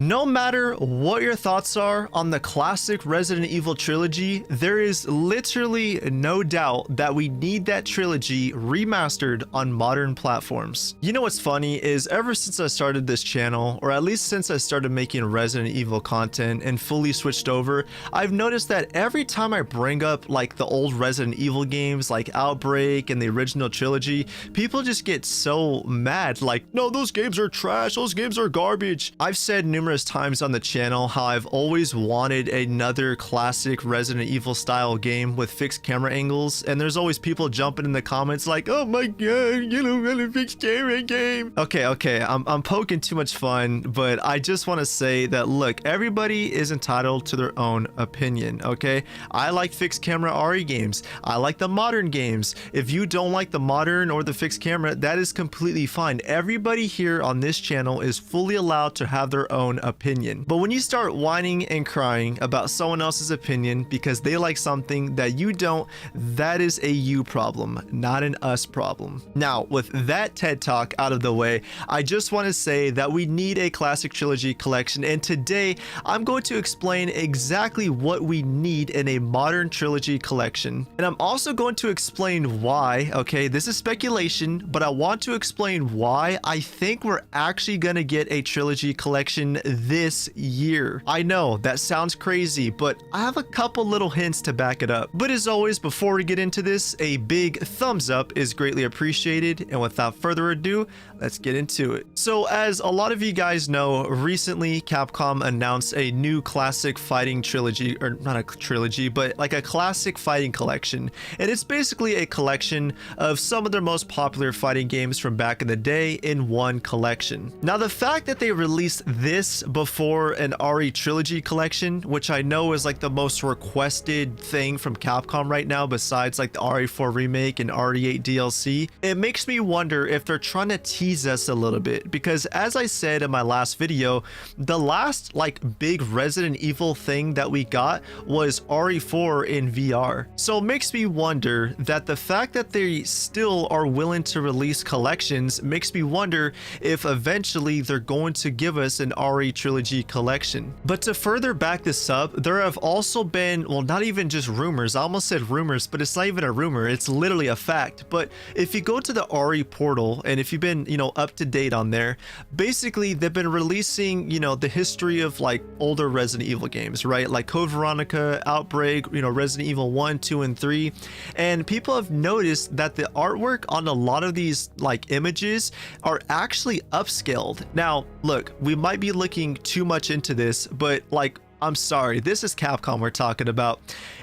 No matter what your thoughts are on the classic Resident Evil trilogy, there is literally no doubt that we need that trilogy remastered on modern platforms. You know what's funny is ever since I started this channel, or at least since I started making Resident Evil content and fully switched over, I've noticed that every time I bring up like the old Resident Evil games like Outbreak and the original trilogy, people just get so mad like, no, those games are trash, those games are garbage. I've said numerous times on the channel how I've always wanted another classic Resident Evil style game with fixed camera angles, and there's always people jumping in the comments like, oh my god, you don't want a fixed camera game. Okay, I'm poking too much fun, but I just want to say that look, everybody is entitled to their own opinion, okay? I like fixed camera RE games. I like the modern games. If you don't like the modern or the fixed camera, that is completely fine. Everybody here on this channel is fully allowed to have their own opinion. But when you start whining and crying about someone else's opinion because they like something that you don't, that is a you problem, not an us problem. Now, with that TED Talk out of the way, I just want to say that we need a classic trilogy collection, and today I'm going to explain exactly what we need in a modern trilogy collection. And I'm also going to explain why, okay, this is speculation, but I want to explain why I think we're actually going to get a trilogy collection this year. I know that sounds crazy, but I have a couple little hints to back it up. But as always, before we get into this, a big thumbs up is greatly appreciated. And without further ado, let's get into it. So as a lot of you guys know, recently Capcom announced a new classic fighting trilogy, or not a trilogy, but like a classic fighting collection. And it's basically a collection of some of their most popular fighting games from back in the day in one collection. Now, the fact that they released this before an RE trilogy collection, which I know is like the most requested thing from Capcom right now besides like the RE4 remake and RE8 DLC, it makes me wonder if they're trying to tease us a little bit, because as I said in my last video, the last like big Resident Evil thing that we got was RE4 in VR. So it makes me wonder that the fact that they still are willing to release collections makes me wonder if eventually they're going to give us an RE trilogy collection. But to further back this up, there have also been, well, not even just rumors, I almost said rumors, but it's not even a rumor, it's literally a fact. But if you go to the RE portal, and if you've been, you know, up to date on there, basically they've been releasing, you know, the history of like older Resident Evil games, right? Like Code Veronica, Outbreak, you know, Resident Evil 1, 2, and 3. And people have noticed that the artwork on a lot of these like images are actually upscaled. Now, look, we might be looking too much into this, but like, I'm sorry, this is Capcom we're talking about.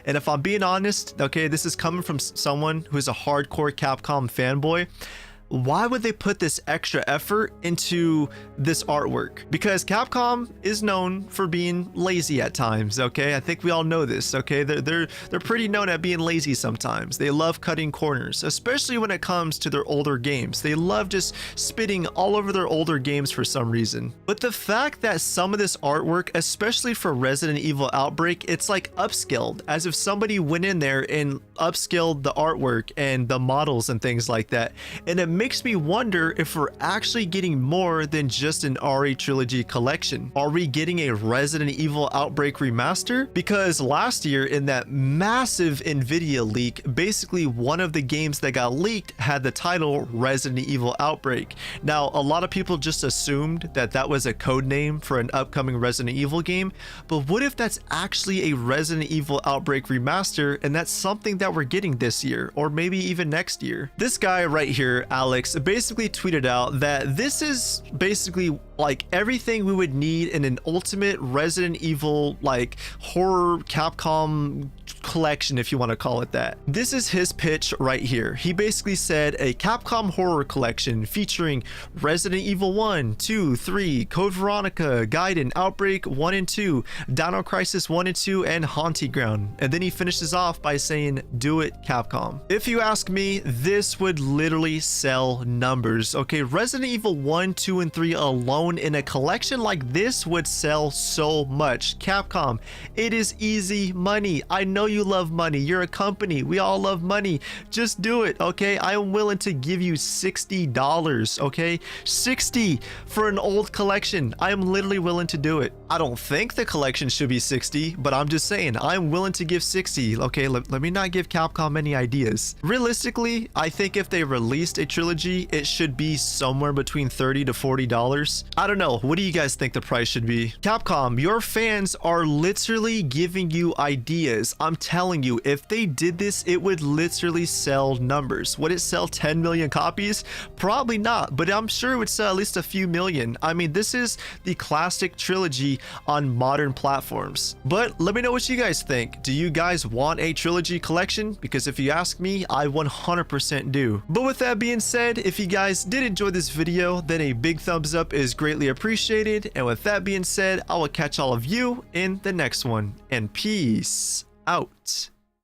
And if I'm being honest, okay, this is coming from someone who's a hardcore Capcom fanboy. Why would they put this extra effort into this artwork? Because Capcom is known for being lazy at times, okay? I think we all know this, okay? They're pretty known at being lazy sometimes. They love cutting corners, especially when it comes to their older games. They love just spitting all over their older games for some reason. But the fact that some of this artwork, especially for Resident Evil Outbreak, it's like upscaled, as if somebody went in there and upscaled the artwork and the models and things like that. And it makes me wonder if we're actually getting more than just an RE trilogy collection. Are we getting a Resident Evil Outbreak remaster? Because last year in that massive Nvidia leak, basically one of the games that got leaked had the title Resident Evil Outbreak. Now, a lot of people just assumed that that was a code name for an upcoming Resident Evil game, but what if that's actually a Resident Evil Outbreak remaster, and that's something that we're getting this year, or maybe even next year? This guy right here, Alex, basically tweeted out that this is basically like everything we would need in an ultimate Resident Evil like horror Capcom collection, if you want to call it that. This is his pitch right here. He basically said a Capcom horror collection featuring Resident Evil 1, 2, 3, Code Veronica, Gaiden, Outbreak 1 and 2, Dino Crisis 1 and 2, and Haunting Ground. And then he finishes off by saying, do it, Capcom. If you ask me, this would literally sell numbers. Okay, Resident Evil 1, 2, and 3 alone alone in a collection like this would sell so much. Capcom, it is easy money. I know you love money. You're a company. We all love money. Just do it, okay? I am willing to give you $60, okay? 60 for an old collection. I am literally willing to do it. I don't think the collection should be 60, but I'm just saying I'm willing to give 60. Okay, let me not give Capcom any ideas. Realistically, I think if they released a trilogy, it should be somewhere between $30 to $40. I don't know. What do you guys think the price should be? Capcom, your fans are literally giving you ideas. I'm telling you, if they did this, it would literally sell numbers. Would it sell 10 million copies? Probably not, but I'm sure it would sell at least a few million. I mean, this is the classic trilogy on modern platforms. But let me know what you guys think. Do you guys want a trilogy collection? Because if you ask me, I 100% do. But with that being said, if you guys did enjoy this video, then a big thumbs up is greatly appreciated. And with that being said, I will catch all of you in the next one. And peace out.